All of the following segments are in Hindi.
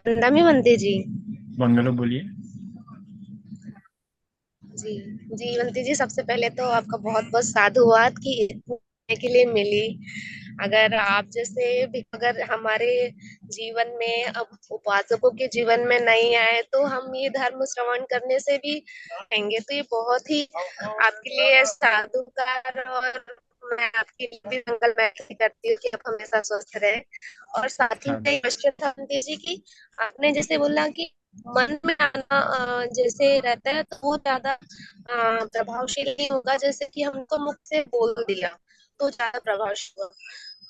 नमी बनते जी। बंगलो बोलिए। जी जी बंती जी, सबसे पहले तो आपका बहुत बहुत साधुवाद कि इतने के लिए मिली। अगर आप जैसे भी अगर हमारे जीवन में अब उपासकों के जीवन में नहीं आए तो हम ये धर्म श्रवण करने से भी आएंगे, तो ये बहुत ही आपके लिए साधुकार। और मैं आपके लिए भी मंगल करती हूँ कि आप हमेशा स्वस्थ रहे। और साथ ही में साधु। ये क्वेश्चन था बंती जी की आपने जैसे बोला कि मन में आना जैसे रहता है तो वो ज्यादा प्रभावशील नहीं होगा, जैसे कि हमको मुख से बोल दिया तो ज्यादा प्रभावशील होगा।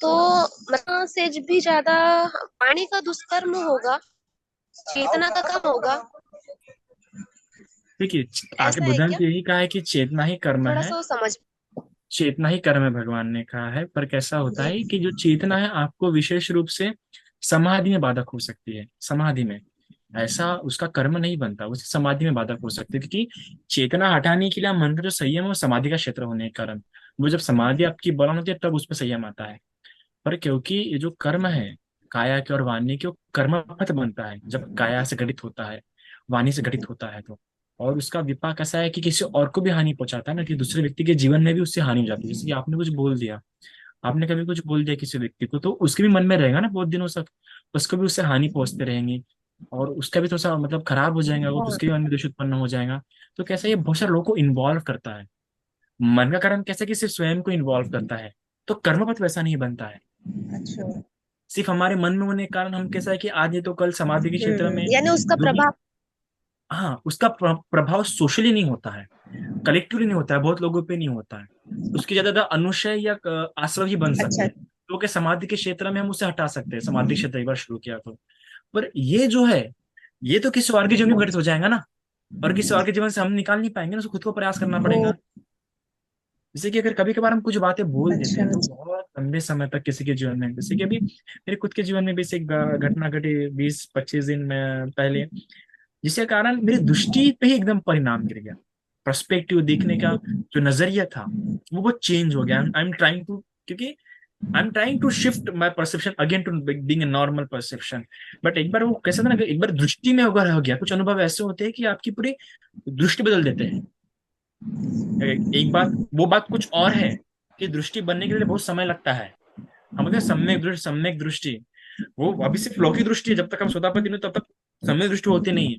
तो मतलब से भी ज्यादा वाणी का दुष्कर्म होगा, चेतना का कम होगा। देखिए, आगे ऐसा है बुद्ध ने क्या? तो यही कहा है कि चेतना ही कर्म थोड़ा है। सा वो समझ। चेतना ही कर्म है, भगवान ने कहा है। पर कैसा होता जी। है कि जो चेतना है आपको विशेष रूप से समाधि में बाधक हो सकती है। समाधि में ऐसा उसका कर्म नहीं बनता, उसे समाधि में बाधक हो सकती है, क्योंकि चेतना हटाने के लिए मन का जो संयम है वो समाधि का क्षेत्र होने के कारण वो जब समाधि आपकी बलवान होती है तब उस पर संयम आता है। पर क्योंकि ये जो कर्म है काया के और वाणी के, वो कर्मपथ बनता है जब काया से घटित होता है, वाणी से घटित होता है तो। और उसका विपाक ऐसा है कि किसी और को भी हानि पहुंचाता है ना, कि दूसरे व्यक्ति के जीवन में भी उससे हानि हो जाती है। जैसे कि आपने कुछ बोल दिया, आपने कभी कुछ बोल दिया किसी व्यक्ति को, तो उसके भी मन में रहेगा ना बहुत दिनों तक। उसको भी उससे हानि पहुंचते रहेंगी और उसका भी थोड़ा सा मतलब खराब हो जाएगा वो, हाँ। उसके भी मन में दोष उत्पन्न हो जाएगा। तो कैसा ये बहुत सारे लोगों को इन्वॉल्व करता है। मन का कर्म कैसे कि सिर्फ स्वयं को इन्वॉल्व करता है, तो कर्मपथ वैसा नहीं बनता है। अच्छा। सिर्फ हमारे मन में होने के कारण हम कैसा है कि आज नहीं तो कल समाधि के क्षेत्र में यानी उसका जो भी। प्रभाव। हाँ, उसका प्रभाव सोशली नहीं होता है, कलेक्टिवली नहीं होता है, बहुत लोगों पे नहीं होता है। उसकी ज्यादा आश्रय या आश्रय ही बन सकते अच्छा। हैं। तो क्या समाधि के क्षेत्र में हम उसे हटा सकते हैं, समाधि क्षेत्र एक बार शुरू किया तो। पर ये जो है, ये तो किसी और के जीवन में घटित हो जाएगा ना, और किसी और के जीवन से हम निकाल नहीं पाएंगे ना, उसको खुद को प्रयास करना ओ। पड़ेगा। जैसे कि अगर कभी कभार हम कुछ बातें बोल देते अच्छा। हैं तो बहुत लंबे समय तक किसी के जीवन में, जैसे कि अभी मेरे खुद के जीवन में भी से एक घटना घटी 20-25 दिन में पहले, जिसके कारण मेरी दृष्टि पे ही एकदम परिणाम गिर गया। पर्सपेक्टिव देखने का जो नजरिया था वो बहुत चेंज हो गया। आई एम ट्राइंग टू, क्योंकि I am trying to shift my perception again to being a normal perception. But एक बार वो कैसे था ना कि एक बार दृष्टि में अगर हो गया, कुछ अनुभव ऐसे होते हैं कि आपकी पूरी दृष्टि बदल देते हैं। एक बात, वो बात कुछ और है कि दृष्टि बनने के लिए बहुत समय लगता है। हम बोलते हैं सम्यक दृष्टि, सम्यक दृष्टि। वो अभी सिर्फ लौकिक दृष्टि है, जब तक हम सोतापति नहीं तब तक सम्यक दृष्टि होती नहीं है।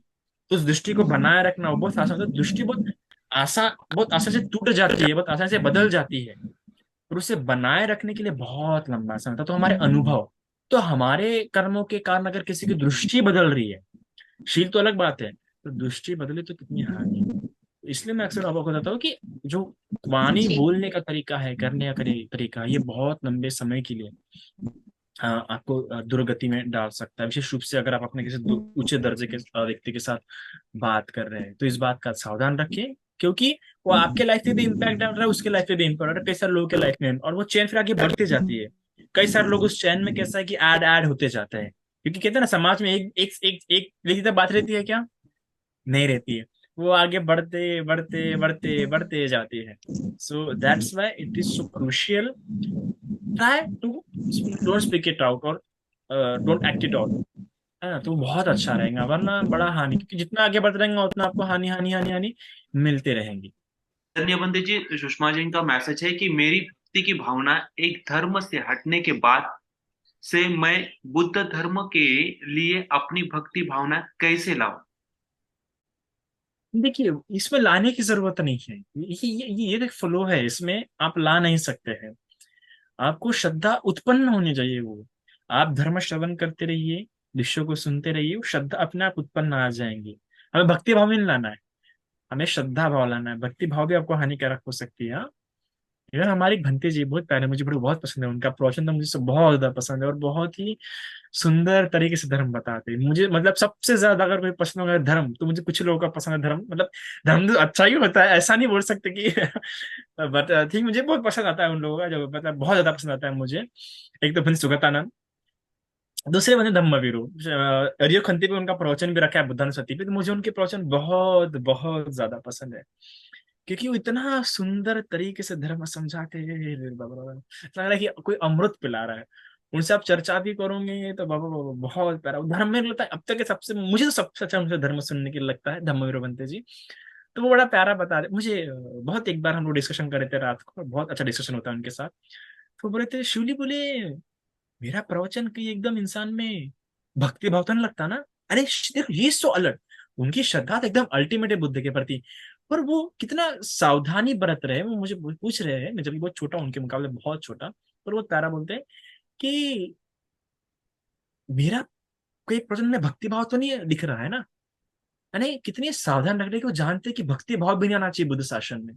तो उस दृष्टि को बनाए रखना वो बहुत आसान होता है। दृष्टि बहुत आसान से टूट जाती है, बहुत आसान से बदल जाती है। और उसे बनाए रखने के लिए बहुत लंबा समय था। तो हमारे अनुभव, तो हमारे कर्मों के कारण अगर किसी की दृष्टि बदल रही है, शील तो अलग बात है, तो दृष्टि बदले तो कितनी हानि है। तो इसलिए मैं अक्सर आपको बताता हूँ कि जो वाणी जी। बोलने का तरीका है, करने का तरीका, ये बहुत लंबे समय के लिए आपको दुर्गति में डाल सकता है। विशेष रूप से अगर आप अपने किसी ऊंचे दर्जे के व्यक्ति के साथ बात कर रहे हैं तो इस बात का सावधान रखिए, क्योंकि वो आपके लाइफ पे भी इम्पैक्ट डाल रहा है, उसके लाइफ पे भी इम्पैक्ट डाल रहा है, कई सारे लोगों के लाइफ में, और वो चेन फिर आगे बढ़ती जाती है। कई सारे लोग उस चैन में कैसा है कि ऐड ऐड होते जाते हैं, क्योंकि कहते हैं ना समाज में एक लिखित बात रहती है क्या, नहीं रहती है। वो आगे बढ़ते बढ़ते बढ़ते बढ़ते जाती है। So that's why it is so crucial, try to don't speak it out और डोंट एक्ट इट आउट, है ना। तो बहुत अच्छा रहेगा, वरना बड़ा हानि, क्योंकि जितना आगे बढ़ते रहेंगे उतना आपको हानि हानि हानि हानि मिलते रहेंगी। धन्य पंडित जी, सुषमा जी का मैसेज है कि मेरी भक्ति की भावना एक धर्म से हटने के बाद से मैं बुद्ध धर्म के लिए अपनी भक्ति भावना कैसे लाऊं। देखिए, इसमें लाने की जरूरत नहीं है, ये एक फ्लो है, इसमें आप ला नहीं सकते हैं। आपको श्रद्धा उत्पन्न होनी चाहिए। वो आप धर्म श्रवण करते रहिए, दृश्यों को सुनते रहिए, वो श्रद्धा अपने आप उत्पन्न आ जाएंगी। हमें भक्ति भाव में नहीं लाना है, हमें श्रद्धा भाव लाना है। भक्ति भाव भी आपको हानिकारक हो सकती है, हाँ। इवन हमारी भंते जी बहुत प्यारे, मुझे बड़े बहुत पसंद है, उनका प्रवचन तो मुझे बहुत ज्यादा पसंद है, और बहुत ही सुंदर तरीके से धर्म बताते हैं मुझे। मतलब सबसे ज्यादा अगर कोई पसंद होगा धर्म, तो मुझे कुछ लोगों का पसंद है धर्म। मतलब धर्म तो अच्छा ही होता है, ऐसा नहीं बोल सकते कि बट ठीक, मुझे बहुत पसंद आता है उन लोगों का, जो मतलब बहुत ज्यादा पसंद आता है मुझे। एक तो बंदी सुगतानंद, दूसरे बंदे धम्मवीरू। रियो खंती पे उनका प्रवचन भी रखा है बुद्धानुस्मृति पे, तो मुझे उनके प्रवचन बहुत बहुत ज्यादा पसंद है, क्योंकि वो इतना सुंदर तरीके से धर्म समझाते हैं। बाबा, लग रहा है कि कोई अमृत पिला रहा है। उनसे आप चर्चा भी करोगे तो बाबा बाबा बहुत प्यारा धर्म में लगता है। अब तक के सबसे, मुझे तो सबसे अच्छा उनसे धर्म सुनने के लिए लगता है धम्मवीर बंते जी। तो वो बड़ा प्यारा बता रहे मुझे। बहुत एक बार हम लोग डिस्कशन कर रहे थे रात को, बहुत अच्छा डिस्कशन होता है उनके साथ। तो बोले थे शिवली बोले मेरा प्रवचन कहीं एकदम इंसान में भक्ति भाव तो नहीं लगता ना। अरे देखो ये सो अलर्ट, उनकी श्रद्धा तो एकदम अल्टीमेट है बुद्ध के प्रति। पर वो कितना सावधानी बरत रहे हैं, वो मुझे पूछ रहे हैं, मैं जब भी बहुत छोटा हूं, उनके मुकाबले बहुत छोटा। पर वो तारा बोलते हैं कि मेरा कोई प्रवचन में भक्ति भाव तो नहीं दिख रहा है ना। यानी कितनी सावधान रख रहे हैं कि वो जानते हैं कि भक्ति भाव भी नहीं आना चाहिए बुद्ध शासन में।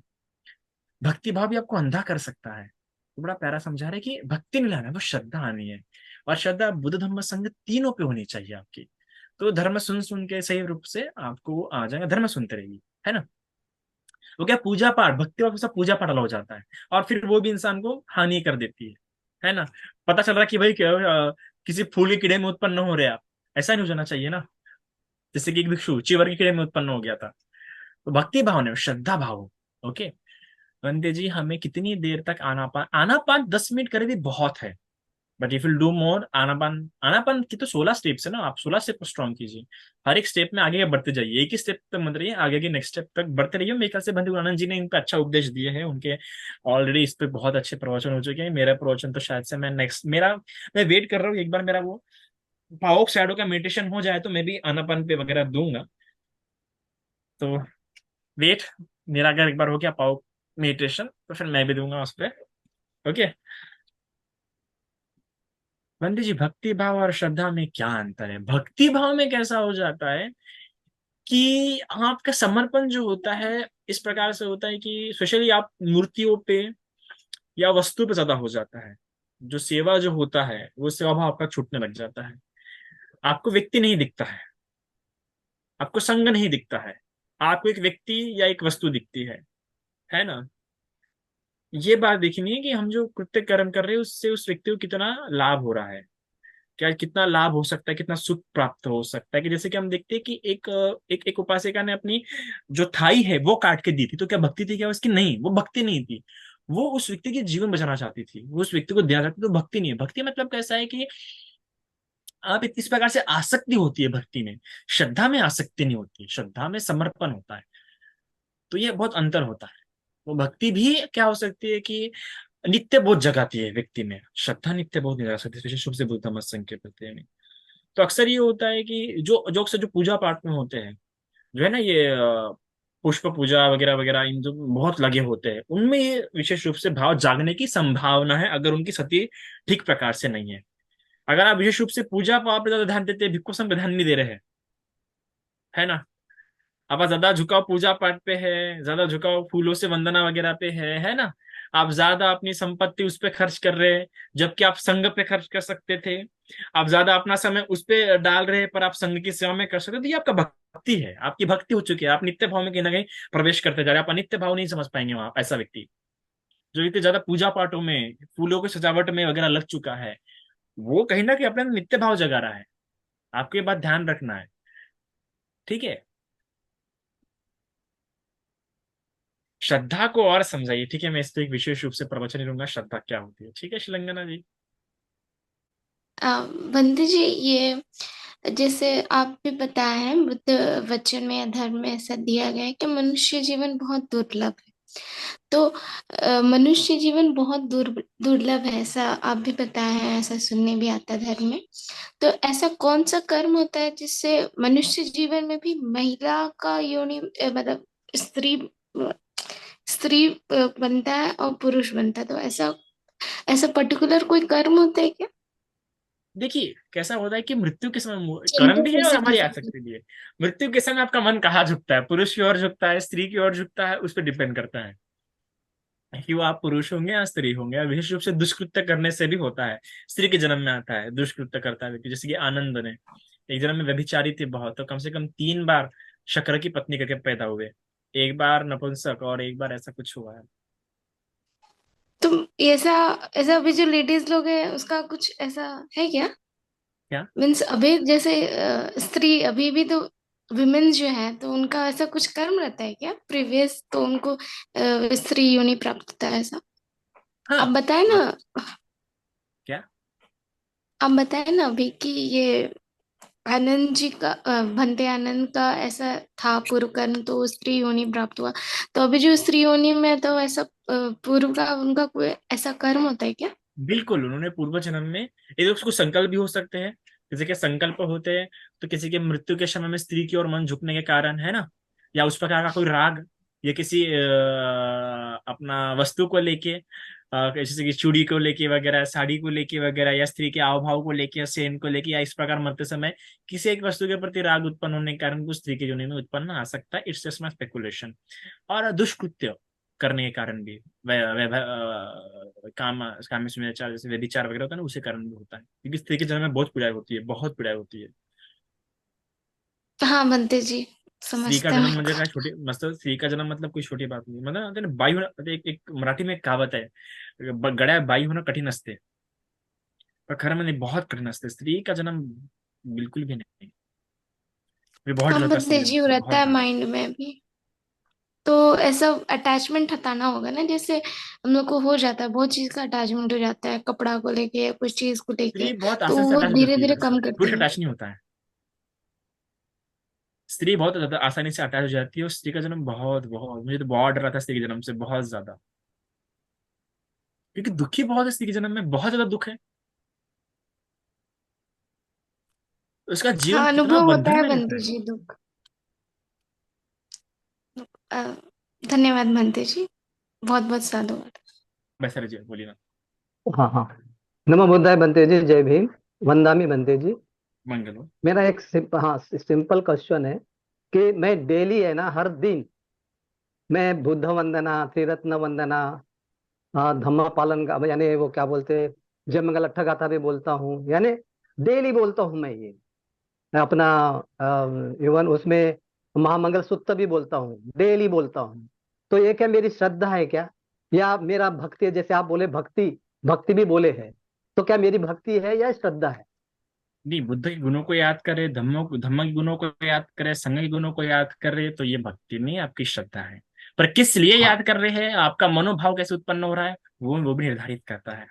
भक्ति भाव भी आपको अंधा कर सकता है। तो बड़ा प्यारा समझा रहे हैं कि भक्ति नहीं लाना है, वो श्रद्धा आनी है। और श्रद्धा बुद्ध धम्म संघ तीनों पे होनी चाहिए आपकी। तो धर्म सुन सुन के सही रूप से आपको आ जाएगा, धर्म सुनते रहिए, है ना। वो क्या पूजा पाठ, भक्ति भाव के साथ पूजा पाठ अलग हो जाता है, और फिर वो भी इंसान को हानि कर देती है ना। पता चल रहा है कि भाई क्या किसी फूल के कीड़े में उत्पन्न हो रहे आप, ऐसा नहीं हो जाना चाहिए ना। जैसे कि एक भिक्षु चीवर के कीड़े में उत्पन्न हो गया था। तो भक्ति भाव ने श्रद्धा भाव। ओके वंदे जी, हमें कितनी देर तक आनापान, आनापान 10 मिनट करे भी बहुत है। But if will do more Anapana, Anapana की तो 16 स्टेप्स है ना, आप 16 स्टेप को स्ट्रॉन्ग कीजिए। हर एक स्टेप में आगे बढ़ते जाइए, एक ही स्टेप तक मत रहिए, आगे के नेक्स्ट स्टेप तक बढ़ते रहिए। मेरे ख्याल से बंधु आनंद जी ने इन पे अच्छा उपदेश दिए हैं, उनके ऑलरेडी इस पे बहुत अच्छे प्रवचन हो चुके हैं। मेरा प्रवचन तो शायद से मैं वेट कर रहा हूँ एक बार मेरा वो पाओक शैडो का मेडिटेशन हो जाए तो मैं भी आनापान पे वगैरह दूंगा। तो वेट, मेरा अगर एक बार हो गया पाओक मेडिटेशन तो फिर मैं भी दूंगा उस पर। ओके बंदी जी, भक्ति भाव और श्रद्धा में क्या अंतर है? भक्ति भाव में कैसा हो जाता है कि आपका समर्पण जो होता है इस प्रकार से होता है कि स्पेशली आप मूर्तियों पे या वस्तु पे ज्यादा हो जाता है। जो सेवा जो होता है वो सेवा भाव आपका छूटने लग जाता है। आपको व्यक्ति नहीं दिखता है, आपको संग नहीं दिखता है, आपको एक व्यक्ति या एक वस्तु दिखती है ना। ये बात देखनी है कि हम जो कृत्य कर्म कर रहे हैं उससे उस व्यक्ति को कितना लाभ हो रहा है, क्या कितना लाभ हो सकता है, कितना सुख प्राप्त हो सकता है। कि जैसे कि हम देखते हैं कि एक उपासिका ने अपनी जो थाई है वो काट के दी थी, तो क्या भक्ति थी क्या उसकी? नहीं, वो भक्ति नहीं थी। वो उस व्यक्ति की जीवन बचाना चाहती थी, वो उस व्यक्ति को देना चाहती थी। तो भक्ति नहीं है। भक्ति मतलब कैसा है कि आप इस प्रकार से आसक्ति होती है भक्ति में, श्रद्धा में आसक्ति नहीं होती, श्रद्धा में समर्पण होता है। तो ये बहुत अंतर होता है। वो भक्ति भी क्या हो सकती है कि नित्य बोध जगाती है व्यक्ति में, श्रद्धा नित्य बोध नहीं जगा सकती, विशेष रूप से बुद्ध मत संघ के प्रति। तो अक्सर ये होता है कि जो अक्सर जो पूजा पाठ में होते हैं, जो है ना ये पुष्प पूजा वगैरह वगैरह, इन जो बहुत लगे होते हैं उनमें ये विशेष रूप से भाव जागने की संभावना है, अगर उनकी सती ठीक प्रकार से नहीं है। अगर आप विशेष रूप से पूजा पाठ पर ज्यादा ध्यान देते हैं, भिक्खु संघ पे ध्यान नहीं दे रहे हैं, है ना, आप ज्यादा झुकाव पूजा पाठ पे है, ज्यादा झुकाव फूलों से वंदना वगैरह पे है ना, आप ज्यादा अपनी संपत्ति उस पे खर्च कर रहे हैं जबकि आप संघ पे खर्च कर सकते थे, आप ज्यादा अपना समय उस पे डाल रहे हैं पर आप संघ की सेवा में कर सकते, तो ये आपका भक्ति है, आपकी भक्ति हो चुकी है। आप नित्य भाव में कहीं ना कहीं प्रवेश करते जा रहे हैं, आप अनित्य भाव नहीं समझ पाएंगे वहां। ऐसा व्यक्ति जो इतने ज्यादा पूजा पाठों में फूलों की सजावट में वगैरह लग चुका है, वो कहीं ना कहीं अपने अंदर नित्य भाव जगा रहा है। आपको ये बात ध्यान रखना है, ठीक है। श्रद्धा को और समझाइए, ठीक है। मैं इस पे एक विशेष रूप से प्रवचन ही दूंगा, श्रद्धा क्या होती है, ठीक है शिलंगना जी। बंदू जी, ये जैसे आप भी बताए हैं, बुद्ध वचन में या धर्म में ऐसा दिया गया है कि मनुष्य जीवन बहुत दुर्लभ है। तो मनुष्य जीवन बहुत दुर्लभ है, ऐसा आप भी बताए हैं, ऐसा सुनने भी आता है धर्म में। तो ऐसा कौन सा कर्म होता है जिससे मनुष्य जीवन में भी महिला का योनि मतलब स्त्री स्त्री बनता है और पुरुष बनता है? तो ऐसा ऐसा पर्टिकुलर कोई कर्म होता है क्या? देखिए कैसा होता है कि मृत्यु के समय कर्म जेंडर भी है और हमारी फिजिकल। आसक्ति भी है। मृत्यु के समय आपका मन कहाँ झुकता है, पुरुष की ओर झुकता है, स्त्री की ओर झुकता है, उस पर डिपेंड करता है कि वो आप पुरुष होंगे या स्त्री होंगे। और विशेष रूप से दुष्कृत्य करने से भी होता है, स्त्री के जन्म में आता है दुष्कृत्य करता है व्यक्ति। जैसे कि आनंद ने एक जन्म में व्यभिचारी थे बहुत, तो कम से कम 3 बार शक्र की पत्नी करके पैदा हुए, एक बार नपुंसक और एक बार ऐसा कुछ हुआ है। तो ऐसा ऐसा अभी जो लेडीज लोग हैं उसका कुछ ऐसा है क्या? क्या? मीन्स अभी जैसे स्त्री अभी भी तो विमेन जो है, तो उनका ऐसा कुछ कर्म रहता है क्या प्रीवियस, तो उनको स्त्री योनि प्राप्त होता है ऐसा? आप हाँ। बताए ना। क्या? आप बताए ना अभी कि ये आनंद जी का भंते आनंद का ऐसा था पूर्व कर्म, तो स्त्री योनि प्राप्त हुआ। तो अभी जो स्त्री योनि में, तो ऐसा पूर्व का उनका कोई ऐसा कर्म होता है क्या? बिल्कुल, उन्होंने पूर्व जन्म में, ये तो उसको संकल्प भी हो सकते हैं, किसी के संकल्प होते हैं, तो किसी के मृत्यु के समय में स्त्री की ओर मन झुकने के कारण, है ना, या उस प्रकार का कोई राग, या किसी अपना वस्तु को लेके, जैसे कि चूड़ी को लेके वगैरह, साड़ी को लेके वगैरह, या स्त्री के आव भाव को लेके, या सेन को लेके, या इस प्रकार मरते समय किसी एक वस्तु के प्रति राग उत्पन्न होने के कारण वो स्त्री के योनि में उत्पन्न आ सकता है। It's just my speculation. और दुष्कृत्य करने के कारण भी, काम कामेष्व विचार, जैसे व्यभिचार वगैरह होता है ना, उसी कारण भी होता है, क्योंकि स्त्री के जन्म में बहुत पीड़ाई होती है, बहुत पीड़ाई होती है। हाँ बनते जी, स्त्री का समझते हैं जन्म मेरे म्हणजे को। काय, छोटी मस्त, स्त्री का जन्म मतलब कोई छोटी बात नहीं, मतलब होते ना, बाई होणं, आता एक मराठी में एक कहावत आहे, गड्या बाई होणं कठीण असते, पर खरं म्हणजे बहुत कठीण असते स्त्री का जन्म, बिल्कुल भी नहीं। मुझे बहुत डर हम लगता है स्त्री बनते के जन्म जी से, रहता बहुत है डर। माइंड में भी। तो ऐसा अटैचमेंट हटाना होगा ना, जैसे हम लोग को हो जाता है, बहुत चीज का अटैचमेंट हो जाता है, कपड़ा को लेके, कुछ चीज को लेके। स्त्री बहुत तो आसानी से वो अटैच हो धीरे जाती है, धीरे कम करते पुरुष हैं। अटैच नहीं होता है। स्त्री बहुत ज्यादा आसानी से अटैच हो जाती है, और स्त्री का जन्म बहुत बहुत, मुझे तो बहुत डर आता है स्त्री के जन्म से, बहुत ज्यादा, क्योंकि दुखी बहुत है स्त्री के जन्म में, बहुत ज्यादा दुख है। उसका जीवन हाँ, कितना अनुभव होता बंधन है में रहता बनते है। जी दुख। अ, धन्यवाद बनते जी, बहुत बहुत साधुवाद। वैसे जी बोलिए ना। हाँ हाँ। नमो बुद्धाय बनते जी, जय भीम। वंदामी बनते जी। मंगल हो। मेरा एक सिंपल क्वेश्चन है कि मैं डेली है ना, हर दिन मैं बुद्ध वंदना, त्रिरत्न वंदना, धम्मा पालन का, यानी वो क्या बोलते हैं, जय मंगल अट्ठा गाथा भी बोलता हूँ, यानी डेली बोलता हूँ मैं ये अपना, इवन उसमें महामंगल सूत्र भी बोलता हूँ, डेली बोलता हूँ। तो ये क्या मेरी श्रद्धा है क्या, या मेरा भक्ति है? जैसे आप बोले भक्ति, भक्ति भी बोले है, तो क्या मेरी भक्ति है या श्रद्धा है? नहीं, बुद्ध के गुणों को याद करे, धम्म के गुणों को याद करे, संघ के गुणों को याद करे, तो ये भक्ति नहीं, आपकी श्रद्धा है। पर किस लिए हाँ। याद कर रहे हैं, आपका मनोभाव कैसे उत्पन्न हो रहा है, वो भी निर्धारित करता है।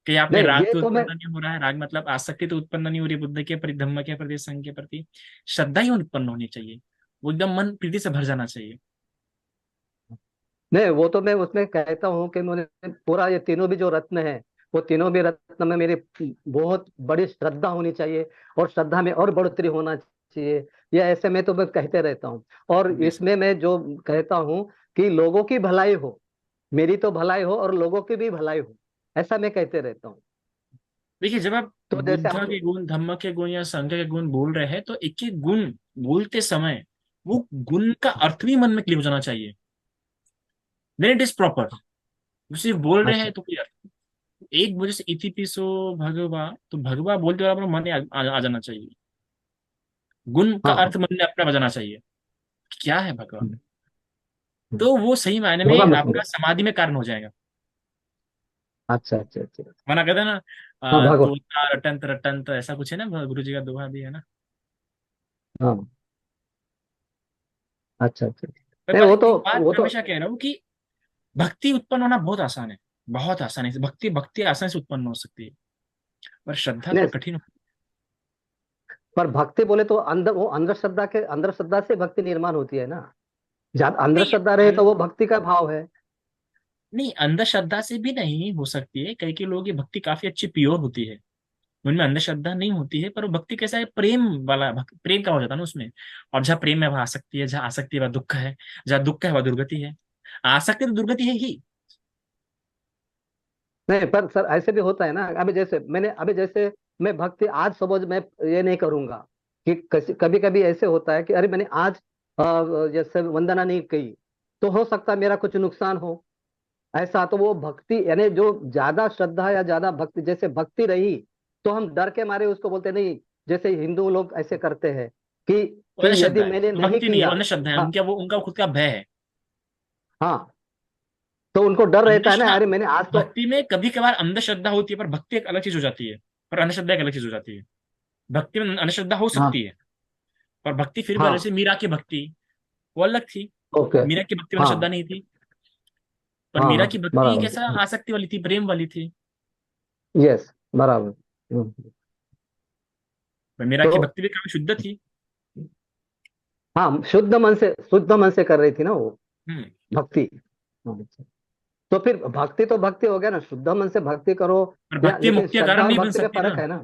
कि आप में नहीं, राग ये तो तो मैं, उत्पन्न नहीं हो रहा है, राग मतलब आसक्ति तो उत्पन्न नहीं हो रही बुद्ध के प्रति, धम्म के प्रति, संघ के प्रति, श्रद्धा ही उत्पन्न होनी चाहिए, वो एकदम मन प्रीति से भर जाना चाहिए। नहीं, वो तो मैं उसमें कहता हूँ कि मैंने पूरा ये तीनों भी जो रत्न है, वो तीनों भी रत्न में मेरी बहुत बड़ी श्रद्धा होनी चाहिए, और श्रद्धा में और बढ़ोतरी होना चाहिए। ये ऐसे में तो मैं कहते रहता हूँ। और बेस। इसमें मैं जो कहता हूँ कि लोगों की भलाई हो, मेरी तो भलाई हो और लोगों की भी भलाई हो, ऐसा मैं कहते रहता हूँ। देखिए, जब आप तो जैसे बुद्ध आप, के गुण, धम्म के गुण या संघ के गुण बोल रहे हैं, तो एक एक गुण बोलते समय वो गुण का अर्थ भी मन में क्लिक हो जाना चाहिए, देन इट इज प्रॉपर। सिर्फ बोल रहे अच्छा। हैं तो कोई अर्थ, एक वजह से इति पिसो भगवा, तो भगवा बोलते हुए अपना मन में आ जाना चाहिए, गुण का हाँ। अर्थ मन में अपना बजाना चाहिए, क्या है भगवा, हम्म, हम्म। तो वो सही मायने होगा में मुझे। आपका समाधि में कारण हो जाएगा। अच्छा अच्छा अच्छा। वरना कहते हैं ना, हाँ भागो। तोता रटंत रटंत, ऐसा कुछ है ना, गुरु जी का दोहा भी है ना। हाँ। अच्छा अच्छा। नहीं, पर वो तो, एक बात वो मैं तो, हमेशा कह रहा हूँ कि भक्ति उत्पन्न होना बहुत आसान है, बहुत आसानी से भक्ति भक्ति आसानी से उत्पन्न हो सकती है, पर श्रद्धा नहीं, थोड़ा कठिन हो। पर भक्ति बोले तो अंदर, वो अंधश्रद्धा के, अंधश्रद्धा से भक्ति निर्माण होती है ना। जहाँ नहीं, अंधश्रद्धा रहे तो वो भक्ति का भाव है। नहीं, अंधश्रद्धा से भी नहीं हो सकती है, कई कई लोगों की भक्ति काफी अच्छी प्योर होती है, उनमें अंधश्रद्धा नहीं होती है, पर वो भक्ति कैसा है, प्रेम वाला प्रेम का हो जाता है ना उसमें। और जहाँ प्रेम है वहाँ आसक्ति है, जहाँ आसक्ति है वहाँ दुख है, जहाँ दुख है वहाँ दुर्गति है, आसक्ति तो दुर्गति है ही। नहीं, पर सर ऐसे भी होता है ना, अभी जैसे मैं भक्ति आज समझ मैं ये नहीं करूंगा कि कभी कभी ऐसे होता है कि अरे मैंने आज जैसे वंदना नहीं की, तो हो सकता है मेरा कुछ नुकसान हो। ऐसा तो वो भक्ति, यानी जो ज्यादा श्रद्धा या ज्यादा भक्ति, जैसे भक्ति रही तो हम डर के मारे उसको बोलते नहीं, जैसे हिंदू लोग ऐसे करते हैं कि वो कि यदि अंधश्रद्धा है, मैंने वो नहीं भक्ति नहीं है, वो किया। अंधश्रद्धा है, हाँ। उनका वो उनका खुद का भय है। हाँ, तो उनको डर रहता है ना, अंधश्रद्धा, अरे मैंने आज तो। भक्ति में कभी कभार अंधश्रद्धा होती है, पर भक्ति एक अलग चीज हो जाती है, पर अंधश्रद्धा एक अलग चीज हो जाती है। भक्ति में अंधश्रद्धा हो हाँ सकती है, पर भक्ति फिर भी, हाँ। जैसे मीरा की भक्ति वो अलग थी, ओके। मीरा की भक्ति में हाँ अंधश्रद्धा नहीं थी, पर हाँ मीरा हाँ की भक्ति कैसा बराबर। आसक्ति वाली थी, प्रेम वाली थी। यस, बराबर। पर मीरा तो की भक्ति भी काफी शुद्ध थी। हाँ, शुद्ध मन से कर रही थी ना वो हम्म। भक्ति। हाँ, तो फिर भक्ति तो भक्ति हो गया ना, शुद्ध मन से भक्ति करो। पर या भक्ति लेकिन मुक्ति का श्रद्धा कारण और नहीं बन भक्ति में सकती ना। फर्क है ना।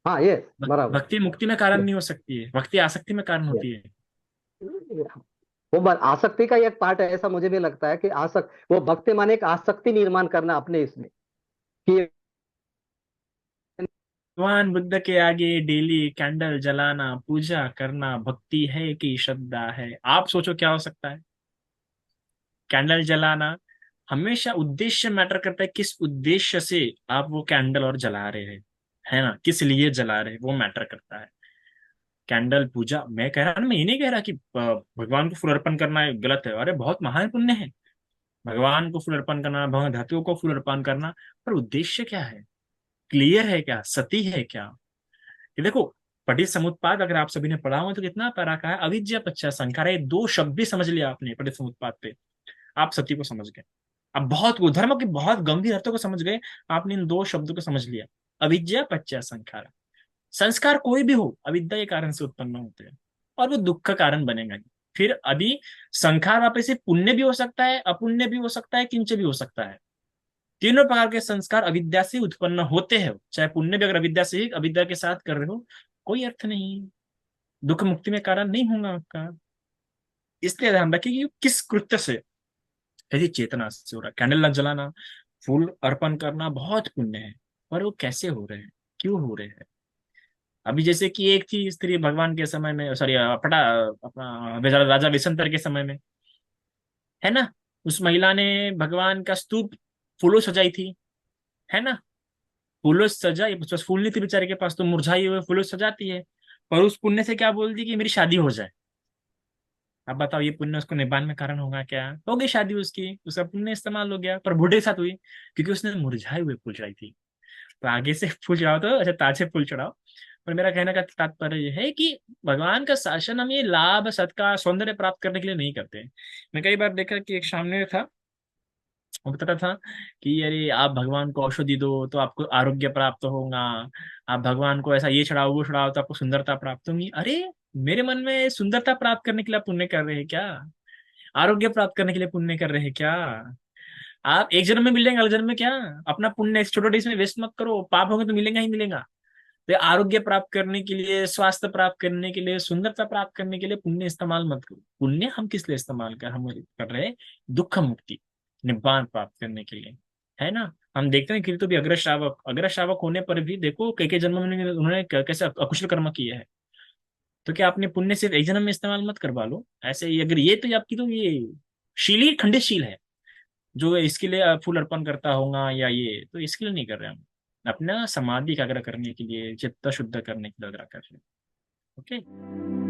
हाँ, ये बराबर। भक्ति मुक्ति में कारण नहीं हो सकती है, भक्ति आसक्ति में कारण ये होती है। आसक्ति का एक पार्ट है, ऐसा मुझे भी लगता है कि वो भक्ति माने एक आसक्ति निर्माण करना अपने इसमें कि भगवान बुद्ध के आगे डेली कैंडल जलाना, पूजा करना भक्ति है कि श्रद्धा है? आप सोचो क्या हो सकता है। कैंडल जलाना, हमेशा उद्देश्य मैटर करता है, किस उद्देश्य से आप वो कैंडल और जला रहे हैं, है ना, किस लिए जला रहे हैं वो मैटर करता है। कैंडल पूजा, मैं कह रहा ना, मैं ये नहीं कह रहा कि भगवान को फूल अर्पण करना गलत है, अरे बहुत महान पुण्य है भगवान को फूल अर्पण करना, भगवान धातुओं को फूल अर्पण करना। पर उद्देश्य क्या है, क्लियर है क्या, सती है क्या? ये देखो, पटिसमुत्पाद अगर आप सभी ने पढ़ा हो तो कितना प्यारा कहा है, अविद्या पश्चात संखार, ये दो शब्द भी समझ लिया आपने पटिसमुत्पाद पे, आप सती को समझ गए। अब बहुत धर्म के बहुत गंभीर अर्थों को समझ गए, आपने इन दो शब्दों को समझ लिया। अविद्या पश्चात संखार, संस्कार कोई भी हो अविद्या के कारण से उत्पन्न होते हैं और वो दुख का कारण बनेगा ही। फिर अभी संखार वापस से पुण्य भी हो सकता है, अपुण्य भी हो सकता है, किंच भी हो सकता है। तीनों प्रकार के संस्कार अविद्या से उत्पन्न होते हैं, चाहे पुण्य भी अगर अविद्या से ही अविद्या के साथ कर रहे हो, कोई अर्थ नहीं, दुख मुक्ति में कारण नहीं होगा आपका। इसलिए ध्यान रखिए कि किस कृत्य से, यदि चेतना से हो रहा है, कैंडल लग जलाना, फूल अर्पण करना बहुत पुण्य है, पर वो कैसे हो रहे हैं, क्यों हो रहे हैं? अभी जैसे कि एक थी स्त्री भगवान के समय में, सॉरी पटा अपना राजा विशंतर के समय में, है ना, उस महिला ने भगवान का स्तूप फूलों सजाई थी, है ना, फूलों से सजाई, उसके पास फूल नहीं थी बेचारे के पास, तो मुरझाई हुए फूलों से सजाती है, पर उस पुण्य से क्या बोलती कि मेरी शादी हो जाए। अब बताओ ये पुण्य उसको निब्बान में कारण होगा क्या? हो गई शादी उसकी, उसका पुण्य इस्तेमाल हो गया, पर बूढ़े के साथ हुई क्योंकि उसने मुरझाए हुए फूल चढ़ाई थी। तो आगे से फूल चढ़ाओ तो अच्छा ताजे फूल चढ़ाओ। पर मेरा कहने का तात्पर्य यह है कि भगवान का शासन हम ये लाभ सत्कार सौंदर्य प्राप्त करने के लिए नहीं करते। मैं कई बार देखा कि एक सामने था, वो बताता था कि अरे आप भगवान को औषधि दो तो आपको आरोग्य प्राप्त होगा, आप भगवान को ऐसा ये चढ़ाओ वो चढ़ाओ तो आपको सुंदरता प्राप्त होगी। अरे मेरे मन में सुंदरता प्राप्त करने के लिए आप पुण्य कर रहे हैं क्या? आरोग्य प्राप्त करने के लिए पुण्य कर रहे हैं क्या? आप एक जन्म में मिलेंगे, अगले जन्म में क्या? अपना पुण्य इस छोटे इसमें वेस्ट मत करो, पाप होंगे तो मिलेगा ही मिलेगा। तो आरोग्य प्राप्त करने के लिए, स्वास्थ्य प्राप्त करने के लिए, सुंदरता प्राप्त करने के लिए पुण्य इस्तेमाल मत करो। पुण्य हम किस लिए इस्तेमाल कर रहे हैं? दुख मुक्ति, निब्बान प्राप्त करने के लिए, है ना। हम देखते हैं कि तो भी अग्र श्रावक होने पर भी देखो कई जन्म में उन्होंने कैसे अकुशल कर्म किए हैं। तो क्या आपने पुण्य सिर्फ एक जन्म में इस्तेमाल मत करवा लो ऐसे ही, अगर ये तो आपकी तो ये शील ही खंडित शील है, जो इसके लिए फूल अर्पण करता होगा या ये, तो इसके लिए नहीं कर रहे हम, अपना समाधि एकाग्र करने के लिए, चित्त शुद्ध करने के लिए एकाग्र कर रहे हैं। ओके।